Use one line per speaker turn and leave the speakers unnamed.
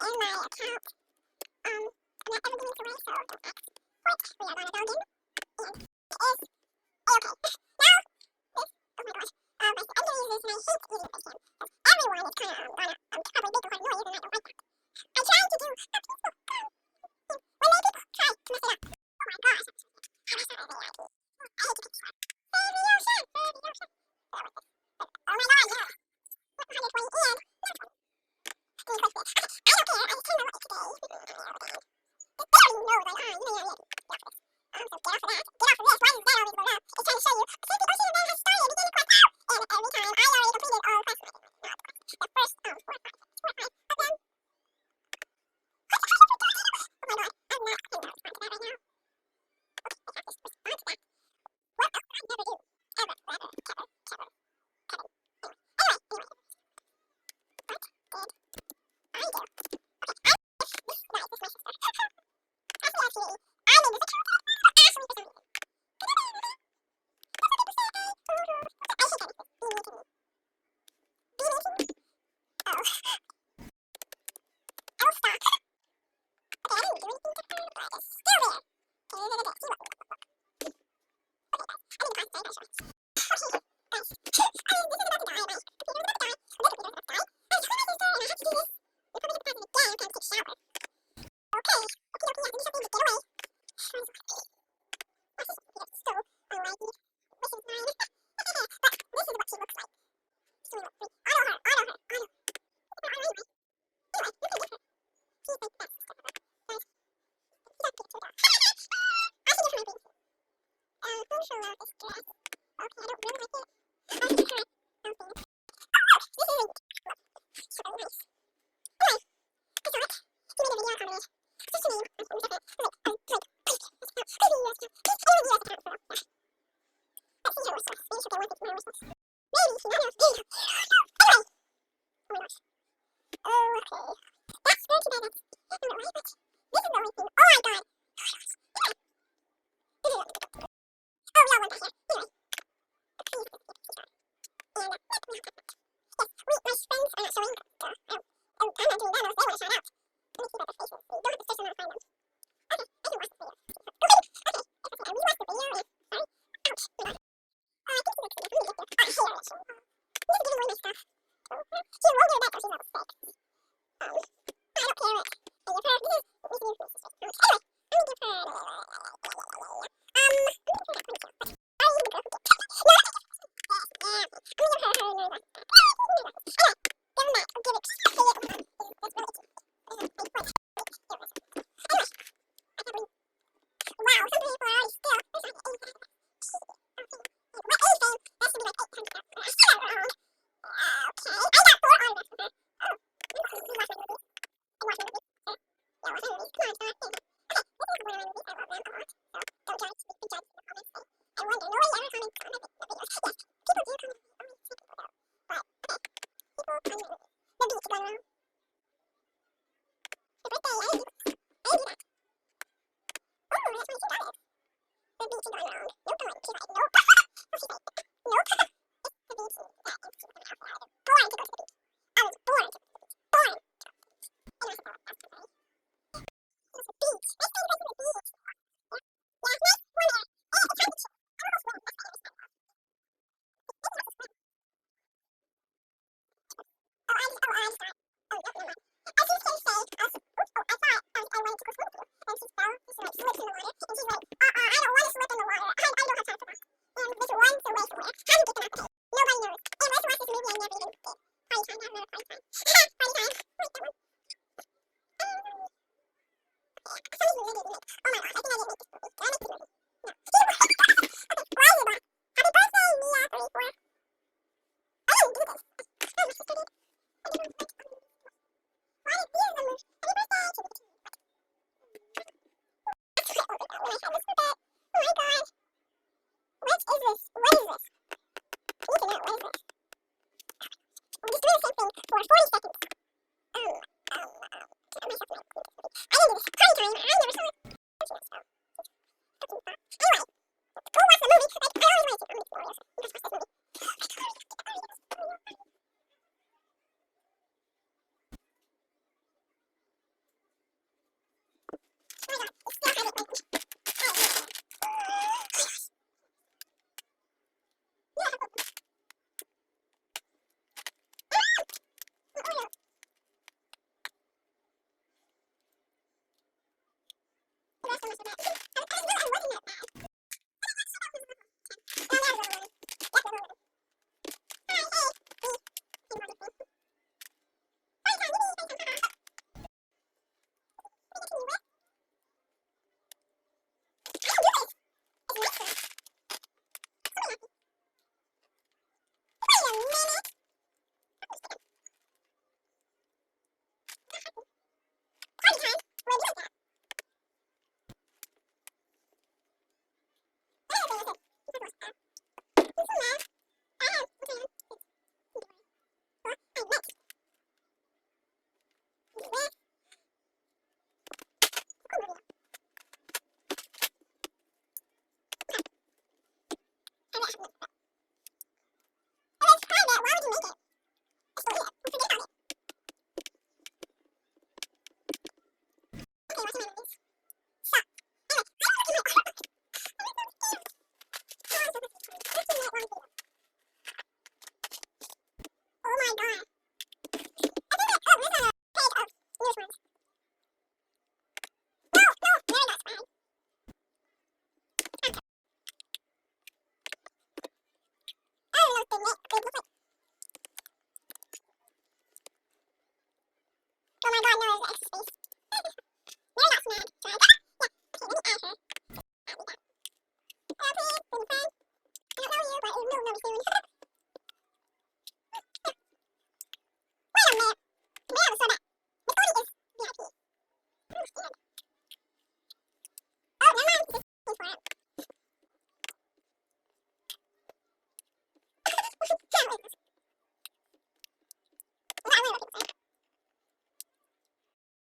in my account. I'm not ever giving this away, so don't ask what we are gonna go in. And it is okay. Now, this, oh my gosh. I'm gonna use this and I hate using this cam. Everyone is kinda gonna probably make a lot of noise and I don't like that. I'm trying to do a peaceful when they try to mess it up. Oh my gosh. How do I start a video? I hate to pick this one. Save the ocean! Save the ocean! Bear with this. But, oh my god, yeah. 120 and 120. I don't care, I just came out today. This barely knows I'm on. You may not yet. Get off of this. So get off of that. Get off of this. Why is that always going up? It's trying to show you. Since the ocean event has started, begin the quest out! And every time I already completed all quests. Not the quest. The first, 4 quests. 4 quests. But then... Oh my god. I'm not going to respond to that right now. Okay, I have to respond to that. What else would I never do? Ever. Anyway. What did I do? Okay, this is my sister. Actually, I made this account. Ashley for some reason. I hate that. Be mean to me. Be mean to me? Oh. Oh, stop. Okay, I didn't do anything to her, but it's still there. Okay, see what. Okay, guys. I didn't concentrate, I should. Okay, guys. This is about to die. My computer is about to die. This computer is about to die. I told my sister and I have to do this. You're probably going to pause it again. I'm trying to take a shower. Okay, I have to do something to get away. My sister's so unlikely. This is mine. But this is what she looks like. Sweet. Auto her. It's not on anyway. Anyway, you can get her. She's like best sister ever. Guys, you don't get too dark. I should give her my bathing suit. Who shall love this dress? Okay, I don't really like it. I'll give her something. This is so nice. Anyway, I saw it. He made a video comment. Just to me, I'm like, let's see her response. Maybe she'll get one thing from her response. Maybe she not knows. Anyway. Oh my gosh. Okay. That's very too bad. I don't know why, but this is the only thing. Oh my god. Oh my gosh. Anyway. This is what we did. Oh, we all went back here. Anyway. Please, she's gone. And, let me help that. Yes, my friends are not showing. I'm not doing that unless they want to shout out. Let me see about the faces. You don't have to search them out to find them. Okay, I can watch the video. Okay, I rewatched the video and, sorry. Ouch, hold on. I think she's like, let me get there. Ah, here it is. This is giving away my stuff. She won't give it back though, she's not sick. I don't care what. I give her, this is, anyway, I'm gonna give her, I'm gonna give her that pretty cute. But, are you the girl who gets it? No, yes, I'm gonna give her her new one. Anyway, give him that, or give it, say it, that's really cute. This is my foot. Anyway, I can't believe. Wow, some people are already still. There's like 85. What anything? That should be like 800. I said that wrong. Okay, I got 4 autographs from her. Oh, you watch my movies. I watch my movies. Yeah, watch my movies. Come on, Star. Okay, know there's extra space. Mary got mad. So I yeah. Okay, let me add her. Hello, please. Pretty friend. I don't know you, but you'll know me soon.